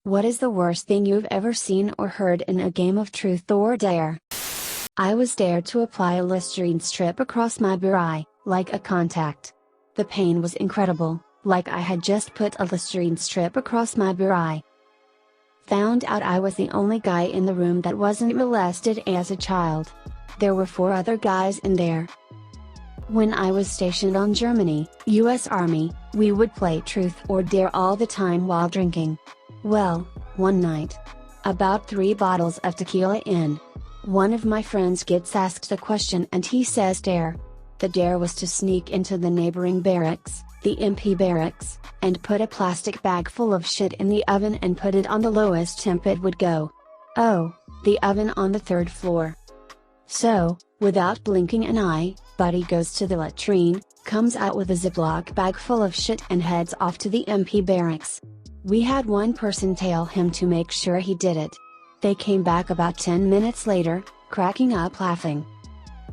What is the worst thing you've ever seen or heard in a game of truth or dare? I was dared to apply a Listerine strip across my eye, like a contact. The pain was incredible, like I had just put a Listerine strip across my eye. Found out I was the only guy in the room that wasn't molested as a child. There were 4 other guys in there. When I was stationed on Germany, US Army, we would play truth or dare all the time while drinking. Well, one night, about 3 bottles of tequila in, one of my friends gets asked a question and he says dare. The dare was to sneak into the neighboring barracks, the MP barracks, and put a plastic bag full of shit in the oven and put it on the lowest temp it would go. Oh, the oven on the 3rd floor. So, without blinking an eye, Buddy goes to the latrine, comes out with a Ziploc bag full of shit and heads off to the MP barracks. We had one person tell him to make sure he did it. They came back about 10 minutes later, cracking up laughing.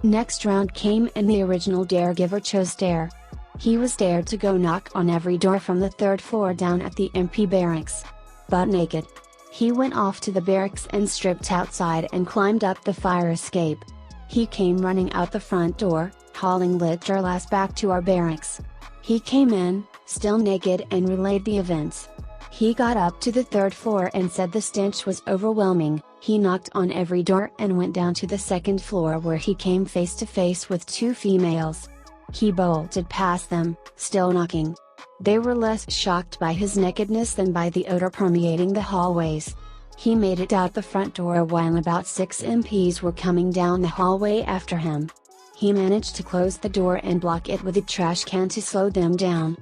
Next round came and the original dare giver chose dare. He was dared to go knock on every door from the 3rd floor down at the MP barracks. Butt naked. He went off to the barracks and stripped outside and climbed up the fire escape. He came running out the front door, hauling literal ass back to our barracks. He came in, still naked, and relayed the events. He got up to the 3rd floor and said the stench was overwhelming. He knocked on every door and went down to the 2nd floor where he came face to face with 2 females. He bolted past them, still knocking. They were less shocked by his nakedness than by the odor permeating the hallways. He made it out the front door while about 6 MPs were coming down the hallway after him. He managed to close the door and block it with a trash can to slow them down.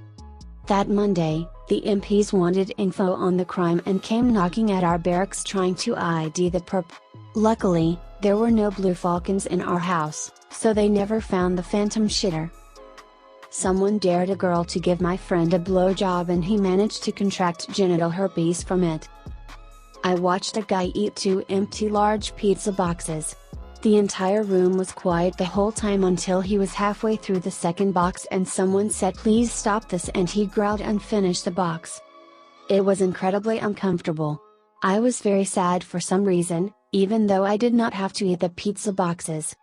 That Monday, the MPs wanted info on the crime and came knocking at our barracks trying to ID the perp. Luckily, there were no Blue Falcons in our house, so they never found the phantom shitter. Someone dared a girl to give my friend a blowjob and he managed to contract genital herpes from it. I watched a guy eat 2 empty large pizza boxes. The entire room was quiet the whole time until he was halfway through the 2nd box and someone said please stop this and he growled and finished the box. It was incredibly uncomfortable. I was very sad for some reason, even though I did not have to eat the pizza boxes.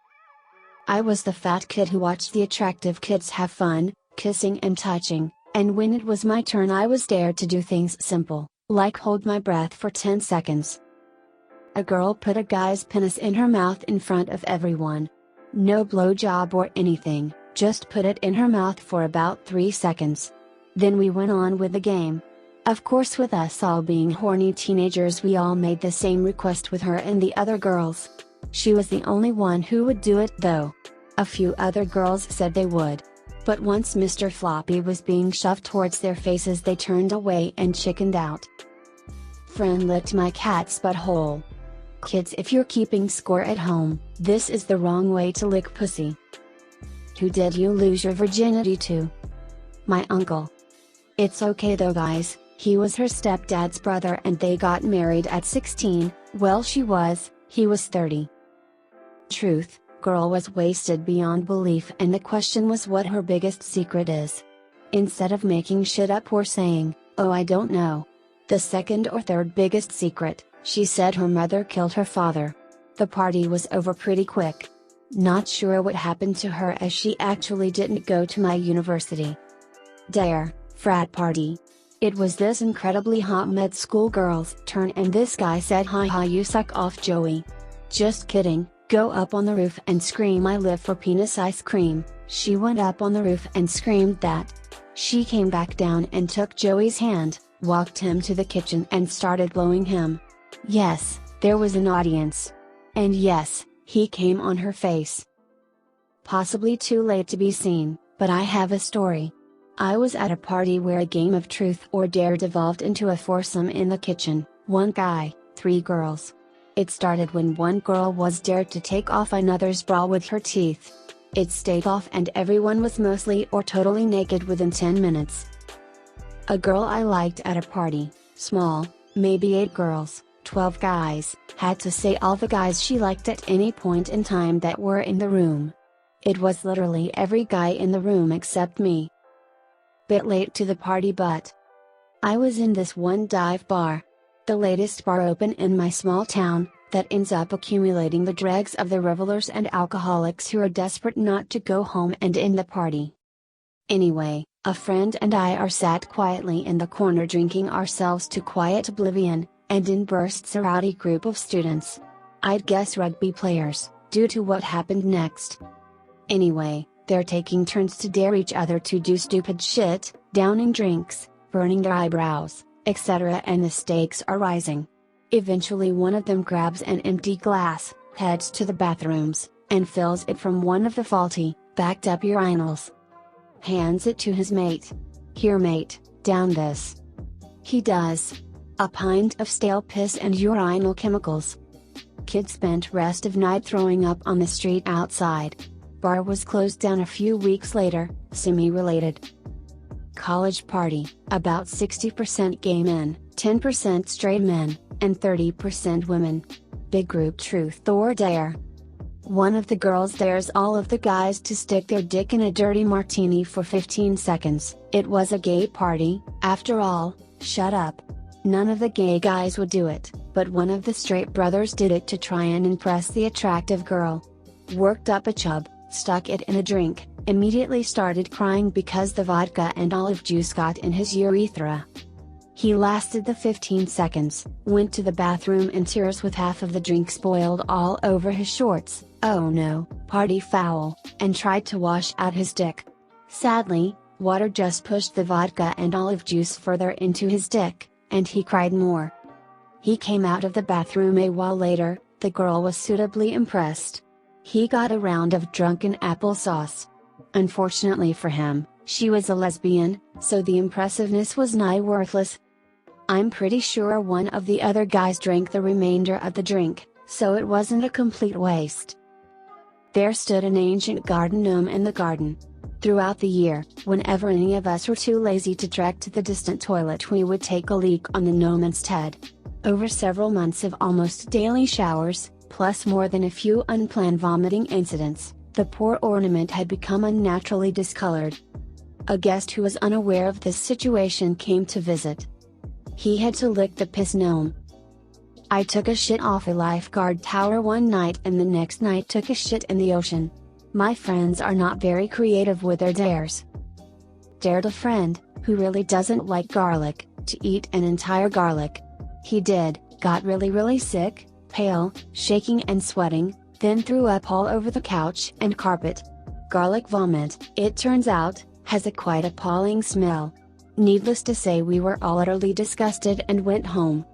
I was the fat kid who watched the attractive kids have fun, kissing and touching, and when it was my turn I was dared to do things simple, like hold my breath for 10 seconds. A girl put a guy's penis in her mouth in front of everyone. No blowjob or anything, just put it in her mouth for about 3 seconds. Then we went on with the game. Of course, with us all being horny teenagers, we all made the same request with her and the other girls. She was the only one who would do it though. A few other girls said they would. But once Mr. Floppy was being shoved towards their faces, they turned away and chickened out. Friend licked my cat's butthole. Kids, if you're keeping score at home, this is the wrong way to lick pussy. Who did you lose your virginity to? My uncle. It's okay though guys, he was her stepdad's brother and they got married at 16, well he was 30. Truth, girl was wasted beyond belief and the question was what her biggest secret is. Instead of making shit up or saying, oh I don't know. The 2nd or 3rd biggest secret, she said her mother killed her father. The party was over pretty quick. Not sure what happened to her as she actually didn't go to my university. Dare, frat party. It was this incredibly hot med school girl's turn and this guy said haha you suck off Joey. Just kidding, go up on the roof and scream I live for penis ice cream. She went up on the roof and screamed that. She came back down and took Joey's hand, walked him to the kitchen and started blowing him. Yes, there was an audience. And yes, he came on her face. Possibly too late to be seen, but I have a story. I was at a party where a game of truth or dare devolved into a foursome in the kitchen, 1 guy, 3 girls. It started when one girl was dared to take off another's bra with her teeth. It stayed off and everyone was mostly or totally naked within 10 minutes. A girl I liked at a party, small, maybe 8 girls, 12 guys, had to say all the guys she liked at any point in time that were in the room. It was literally every guy in the room except me. Bit late to the party but I was in this one dive bar. The latest bar open in my small town, that ends up accumulating the dregs of the revelers and alcoholics who are desperate not to go home and end the party. Anyway, a friend and I are sat quietly in the corner drinking ourselves to quiet oblivion, and in bursts a rowdy group of students. I'd guess rugby players, due to what happened next. Anyway, they're taking turns to dare each other to do stupid shit, downing drinks, burning their eyebrows, etc., and the stakes are rising. Eventually one of them grabs an empty glass, heads to the bathrooms, and fills it from one of the faulty, backed up urinals. Hands it to his mate. "Here mate, down this." He does. A pint of stale piss and urinal chemicals. Kid spent rest of night throwing up on the street outside. Bar was closed down a few weeks later, semi-related. College party, about 60% gay men, 10% straight men, and 30% women. Big group truth or dare. One of the girls dares all of the guys to stick their dick in a dirty martini for 15 seconds. It was a gay party, after all, shut up. None of the gay guys would do it, but one of the straight brothers did it to try and impress the attractive girl. Worked up a chub, stuck it in a drink, immediately started crying because the vodka and olive juice got in his urethra. He lasted the 15 seconds, went to the bathroom in tears with half of the drink spoiled all over his shorts, oh no, party foul, and tried to wash out his dick. Sadly, water just pushed the vodka and olive juice further into his dick, and he cried more. He came out of the bathroom a while later, the girl was suitably impressed. He got a round of drunken applesauce. Unfortunately for him, she was a lesbian, so the impressiveness was nigh worthless. I'm pretty sure one of the other guys drank the remainder of the drink, so it wasn't a complete waste. There stood an ancient garden gnome in the garden. Throughout the year, whenever any of us were too lazy to trek to the distant toilet, we would take a leak on the gnome instead. Over several months of almost daily showers, plus more than a few unplanned vomiting incidents, the poor ornament had become unnaturally discolored. A guest who was unaware of this situation came to visit. He had to lick the piss gnome. I took a shit off a lifeguard tower one night and the next night took a shit in the ocean. My friends are not very creative with their dares. Dared a friend, who really doesn't like garlic, to eat an entire garlic. He did, got really sick, pale, shaking and sweating, then threw up all over the couch and carpet. Garlic vomit, it turns out, has a quite appalling smell. Needless to say, we were all utterly disgusted and went home.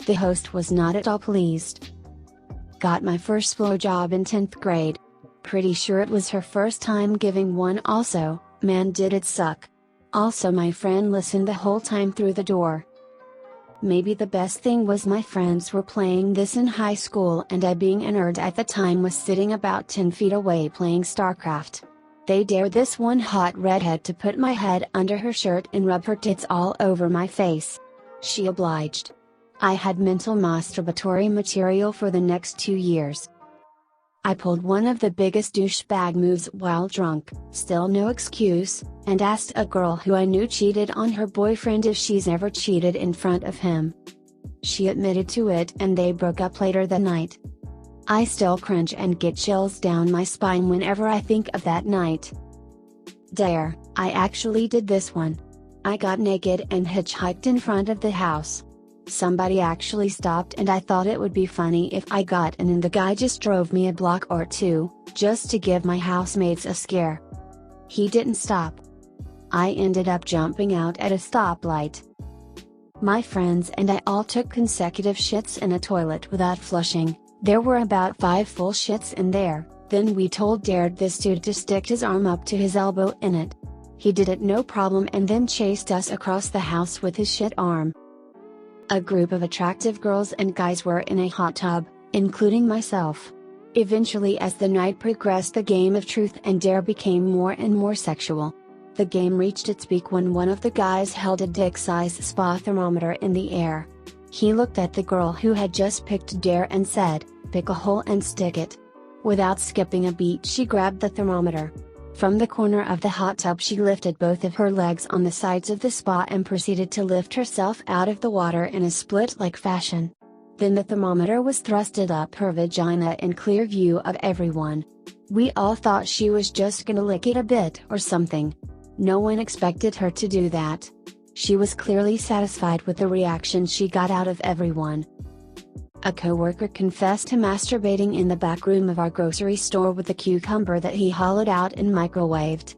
The host was not at all pleased. Got my first blowjob in 10th grade. Pretty sure it was her first time giving one also, man did it suck. Also my friend listened the whole time through the door. Maybe the best thing was my friends were playing this in high school and I, being a nerd at the time, was sitting about 10 feet away playing StarCraft. They dared this one hot redhead to put my head under her shirt and rub her tits all over my face. She obliged. I had mental masturbatory material for the next 2 years. I pulled one of the biggest douchebag moves while drunk, still no excuse, and asked a girl who I knew cheated on her boyfriend if she's ever cheated in front of him. She admitted to it and they broke up later that night. I still cringe and get chills down my spine whenever I think of that night. Dare, I actually did this one. I got naked and hitchhiked in front of the house. Somebody actually stopped and I thought it would be funny if I got in and the guy just drove me a block or two, just to give my housemates a scare. He didn't stop. I ended up jumping out at a stoplight. My friends and I all took consecutive shits in a toilet without flushing. There were about 5 full shits in there, then we dared this dude to stick his arm up to his elbow in it. He did it no problem and then chased us across the house with his shit arm. A group of attractive girls and guys were in a hot tub, including myself. Eventually, as the night progressed, the game of truth and dare became more and more sexual. The game reached its peak when one of the guys held a dick-size spa thermometer in the air. He looked at the girl who had just picked dare and said, "Pick a hole and stick it." Without skipping a beat, she grabbed the thermometer. From the corner of the hot tub she lifted both of her legs on the sides of the spa and proceeded to lift herself out of the water in a split-like fashion. Then the thermometer was thrusted up her vagina in clear view of everyone. We all thought she was just gonna lick it a bit or something. No one expected her to do that. She was clearly satisfied with the reaction she got out of everyone. A coworker confessed to masturbating in the back room of our grocery store with a cucumber that he hollowed out and microwaved.